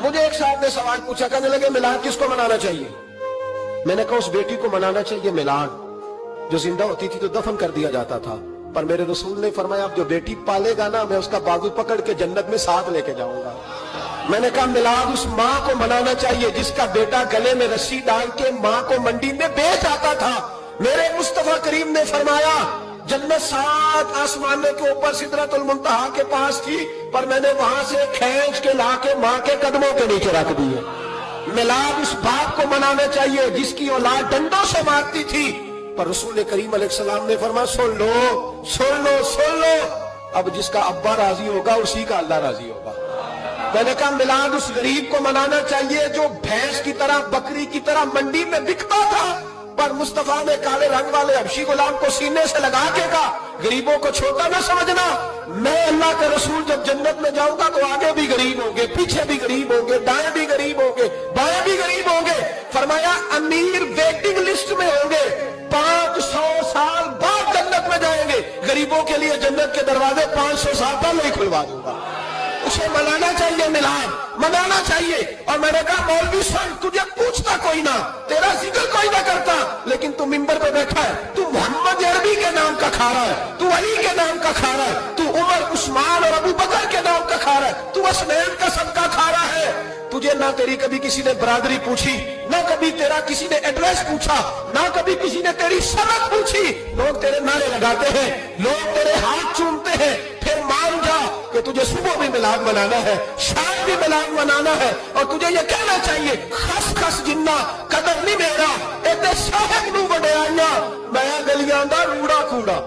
مجھے ایک صاحب نے سوال پوچھا، کہنے لگے میلاد کس کو منانا چاہیے؟ میں نے کہا اس بیٹی کو منانا چاہیے میلاد جو زندہ ہوتی تھی تو دفن کر دیا جاتا تھا، پر میرے رسول نے فرمایا اب جو بیٹی پالے گا نا میں اس کا بازو پکڑ کے جنت میں ساتھ لے کے جاؤں گا۔ میں نے کہا میلاد اس ماں کو منانا چاہیے جس کا بیٹا گلے میں رسی ڈال کے ماں کو منڈی میں بیچ آتا تھا۔ میرے مصطفیٰ کریم نے فرمایا جنت 7 آسمانوں کے اوپر سدرۃ المنتہا کے پاس تھی، پر میں نے وہاں سے کھینچ کے لا کے ماں کے قدموں کے نیچے رکھ دی ہے۔ میلاد اس باپ کو منانا چاہیے جس کی اولاد ڈنڈوں سے مارتی تھی، پر رسول کریم علیہ السلام نے فرمایا سن لو سن لو سن لو، اب جس کا ابا راضی ہوگا اسی کا اللہ راضی ہوگا۔ میں نے کہا میلاد اس غریب کو منانا چاہیے جو بھینس کی طرح بکری کی طرح منڈی میں بکتا تھا، پر مصطفیٰ نے کالے رنگ والے حبشی غلام کو سینے سے لگا کے کہا غریبوں کو چھوٹا نہ سمجھنا، میں اللہ کے رسول جب جنت میں جاؤں گا تو آگے بھی غریب ہوں گے، پیچھے بھی غریب ہوں گے، دائیں بھی غریب ہوں گے، بائیں بھی غریب ہوں گے۔ فرمایا امیر ویٹنگ لسٹ میں ہوں گے، 500 سال بعد جنت میں جائیں گے، غریبوں کے لیے جنت کے دروازے 500 سال پہلے ہی کھلوا دوں گا۔ اسے منانا چاہیے، میلاد منانا چاہیے۔ اور میں نے کہا مولوی صاحب تجھے پوچھتا کوئی نہ، تیرا ذکر کوئی نہ کرتا، لیکن تو منبر پہ بیٹھا ہے، تو محمد عربی کے نام کا کھا رہا ہے، تو علی کے نام کا کھا رہا ہے، تو عمر عثمان اور ابو بکر کے نام کا کھا رہا ہے، تو اسنین کا صدقہ کھا رہا ہے۔ تجھے نہ تیری کبھی کسی نے برادری پوچھی، نہ کبھی تیرا کسی نے ایڈریس پوچھا، نہ کبھی کسی نے تیری سند پوچھی، لوگ تیرے نعرے لگاتے ہیں، لوگ تیرے ہاتھ چومتے ہیں۔ پھر مان جا کہ تجھے صبح بھی میلاد منانا ہے، شام بھی میلاد منانا ہے، اور تجھے یہ کہنا چاہیے خس خس جنہ قدر نہیں میرا ایتے صاحب نو وڈیاں میں گلیاں دا روڑا کوڑا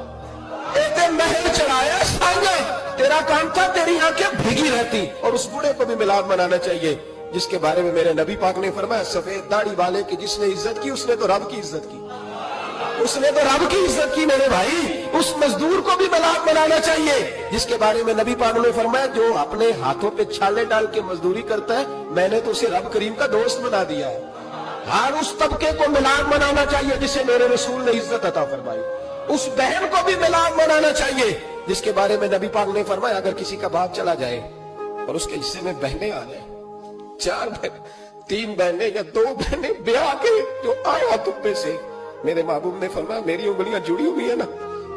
ایتے محل چڑھایا سانگا، تیرا کام تھا تیری آنکھیں بھیگی رہتی۔ اور اس بوڑھے کو بھی میلاد منانا چاہیے جس کے بارے میں میرے نبی پاک نے فرمایا سفید داڑھی والے کی جس نے عزت کی اس نے تو رب کی عزت کی، اس نے تو رب کی عزت کی میرے بھائی۔ اس مزدور کو بھی میلاد منانا چاہیے جس کے بارے میں نبی پاک نے فرمایا جو اپنے ہاتھوں پہ چھالے ڈال کے مزدوری کرتا ہے میں نے تو اسے رب کریم کا دوست بنا دیا ہے۔ ہر اس طبقے کو میلاد منانا چاہیے جسے میرے رسول نے عزت عطا فرمائی۔ اس بہن کو بھی میلاد منانا چاہیے جس کے بارے میں نبی پاک نے فرمایا اگر کسی کا باپ چلا جائے اور اس کے حصے میں بہنیں آ جائیں، 4 بہن 3 بہنیں یا 2 بہنیں بیاہ کے جو آیا تم پہ سے، میرے محبوب نے فرمایا میری انگلیاں جڑی ہوئی ہیں نا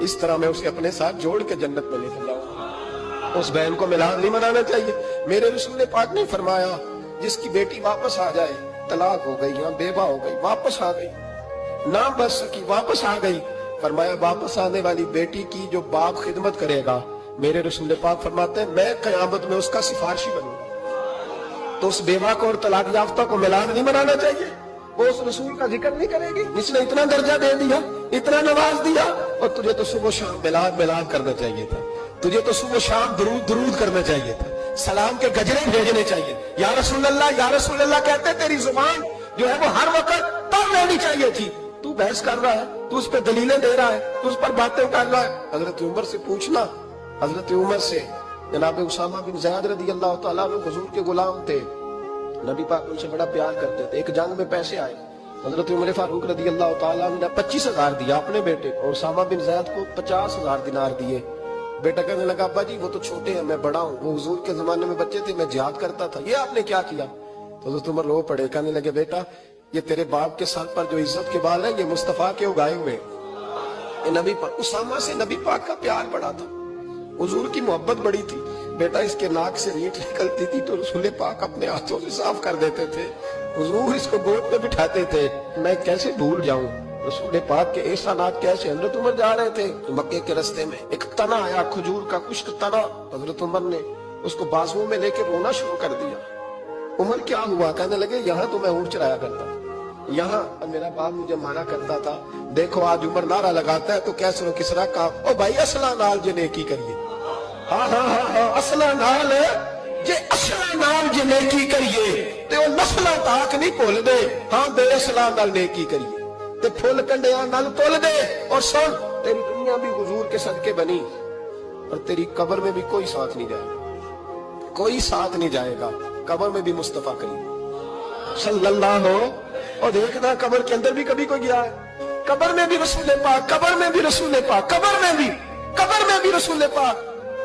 اس طرح میں اسے اپنے ساتھ جوڑ کے جنت میں لے کے جاؤں۔ اس بہن کو میلاد نہیں منانا چاہیے۔ میرے رسول پاک نے فرمایا جس کی بیٹی واپس آ جائے، طلاق ہو گئی یا بیوہ ہو گئی، واپس آ گئی، نہ بچ سکی واپس آ گئی، فرمایا واپس آنے والی بیٹی کی جو باپ خدمت کرے گا میرے رسول پاک فرماتے ہیں میں قیامت میں اس کا سفارشی بنوں گا۔ تو اس بیوہ کو اور طلاق یافتہ کو میلاد نہیں منانا چاہیے، وہ اس رسول کا ذکر نہیں کرے گی جس نے اتنا درجہ دے دیا، اتنا نواز دیا۔ اور تجھے تو صبح و شام میلاد میلاد کرنا چاہیے تھا، تجھے تو صبح و شام درود درود کرنا چاہیے تھا، سلام کے گجرے بھیجنے چاہیے، یا رسول اللہ کہتے تیری زبان جو ہے وہ ہر وقت تب رہنی چاہیے تھی۔ تو بحث کر رہا ہے، تو اس پہ دلیلیں دے رہا ہے، تو اس پر باتیں کر رہا ہے۔ حضرت عمر سے پوچھنا، حضرت عمر سے، جناب اسامہ بن زید رضی اللہ تعالیٰ عنہ حضور کے غلام تھے، نبی پاک ان سے بڑا پیار کرتے تھے۔ ایک جنگ میں پیسے آئے، حضرت عمر فاروق رضی اللہ تعالیٰ عنہ نے 25,000 دیا اپنے بیٹے کو، اور اسامہ بن زید کو 50,000 دینار دیے۔ بیٹا کہنے لگا ابا جی وہ تو چھوٹے ہیں میں بڑا ہوں، وہ حضور کے زمانے میں بچے تھے میں جہاد کرتا تھا، یہ آپ نے کیا کیا؟ تو حضرت عمر رو پڑے، کہنے لگے بیٹا یہ تیرے باپ کے سر پر جو عزت کے بال ہیں یہ مصطفیٰ کے اگائے ہوئے، یہ نبی پاک۔ اسامہ سے نبی پاک کا پیار بڑا تھا، حضور کی محبت بڑی تھی۔ بیٹا اس کے ناک سے ریٹ نکلتی تھی تو رسول پاک اپنے ہاتھوں سے صاف کر دیتے تھے، حضور اس کو گود پہ بٹھاتے تھے۔ میں کیسے بھول جاؤں رسول پاک کے احسانات کیسے۔ حضرت عمر جا رہے تھے مکے کے رستے میں ایک تنا آیا، کھجور کا خشک تنا، حضرت عمر نے اس کو بازوؤں میں لے کے رونا شروع کر دیا۔ عمر کیا ہوا؟ کہنے لگے یہاں تو میں اونٹ چرایا کرتا، یہاں میرا باپ مجھے مانا کرتا تھا، دیکھو آج عمر نعرہ لگاتا ہے تو کیسر و کسرا کا او بھائی اصلہ نال جے نیکی کریے، ہاں ہاں ہاں ہاں اصلہ نال جے اصلہ نال جے نیکی کریے تے او نسلاں تاک نہیں بھول دے، ہاں بے اصلہ نال نیکی کریے تے پھول کنڈیاں نال تول دے۔ اور سن تیری دنیا بھی حضور کے صدقے بنی اور تیری قبر میں بھی کوئی ساتھ نہیں جائے گا، کوئی ساتھ نہیں جائے گا، قبر میں بھی مصطفیٰ کریم صلی اللہ ہو۔ اور دیکھنا قبر کے اندر بھی کبھی کوئی گیا ہے، قبر میں بھی رسول پاک، قبر میں بھی رسول پاک، قبر میں بھی رسول پاک۔